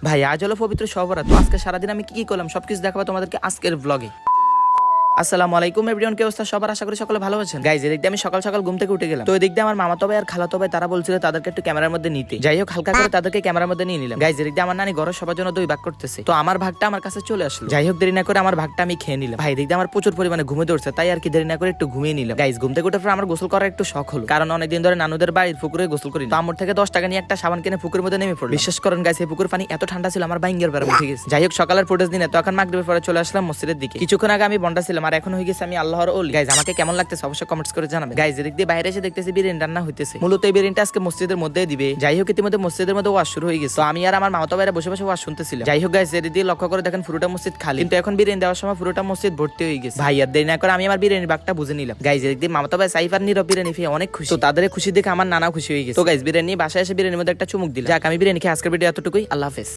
ভাই আজ হলো পবিত্র শবে বরাত। তো আজকে সারাদিন আমি কি করলাম সবকিছু দেখাবো তোমাদেরকে আজকের ব্লগে। আসসালামু আলাইকুম এভরিওয়ান, কি অবস্থা সবার? আশা করি সকলে ভালো আছেন। গাইজ এদিক দিয়ে আমি সকাল সকাল ঘুম থেকে উঠে গেলাম। তো এদিক দিয়ে আমার মামাতো ভাই আর খালাতো ভাই তারা বলছিল তাদেরকে একটু ক্যামেরার মধ্যে নিতে। যাই হোক হালকা করে তাদেরকে ক্যামেরার মধ্যে নিয়ে নিলাম। গাইজ এদিক দিয়ে আমার নানি ঘরের সবার জন্য দই ভাগ করতেছে। তো আমার ভাগটা আমার কাছে চলে আসলো। যাই হোক দেরি না করে আমার ভাগটা আমি খেয়ে নিলাম। ভাই এদিক দিয়ে আমার প্রচুর পরিমাণে ঘুমে ধরছে, তাই আর কি দেরি না করে একটু ঘুমিয়ে নিলাম। গাইজ ঘুম থেকে উঠে পর আমার গোসল করার একটু শখ হলো, কারণ অনেকদিন ধরে নানুদের বাড়ির পুকুরে গোসল করি। তো আমার থেকে 10 টাকা নিয়ে একটা সাবান কিনে পুকুরের মধ্যে নেমে পড়লাম। বিশ্বাস করেন গাইজ এই পুকুর পানি এত ঠান্ডা ছিল আমার বাইঙ্গের বেড়া উঠে গেছে। যাই হোক সকালের ফুটেজ দিনে তো এখন মাগরিবের পরে চলে আসলাম মসজিদের দিকে। কিছুক্ষণ আগে আমি বন্ডা ছিলাম আর এখন হয়ে গেছে আমি আল্লাহর ওলি। গাইজ আমাকে কেমন লাগতেছে অবশ্যই কমেন্টস করে জানাবেন। গাইজ এদিক দিয়ে বাইরে এসে দেখতেছি বিরিয়ানি রান্না হইতেছে। মূলত এই বিরিয়ানিটা আজকে মসজিদের মধ্যে দিবে। যাই হোক ইতিমধ্যে মসজিদের মধ্যে ওয়াজ শুরু হয়ে গেছে। তো আমি আর আমার মামাতো ভাইরা বসে বসে ওয়াজ শুনতেছিলাম। যাই হোক গাইজ এদিক দিয়ে লক্ষ্য করে দেখেন পুরোটা মসজিদ খালি, কিন্তু এখন বিরিয়ানি দেওয়ার সময় পুরোটা মসজিদ ভর্তি হয়ে গেছে। ভাই আর দেরি না করে আমি আমার বিরিয়ানি বাগটা বুঝে নিলাম। গাইজ এদিক দিয়ে মামাতো ভাই সাইফ আর নীরব বিরিয়ানি খেয়ে অনেক খুশি। তো তাদের খুশি দেখে আমার নানা খুশি হয়ে গেছে। তো গাইজ বিরিয়ানি বাসায় এসে বিরিয়ানির মধ্যে একটা চুমুক দিলাম। যাক আমি বিরিয়ানি খেয়ে আজকের ভিডিও এতটুকুই। আল্লাহ হাফেজ।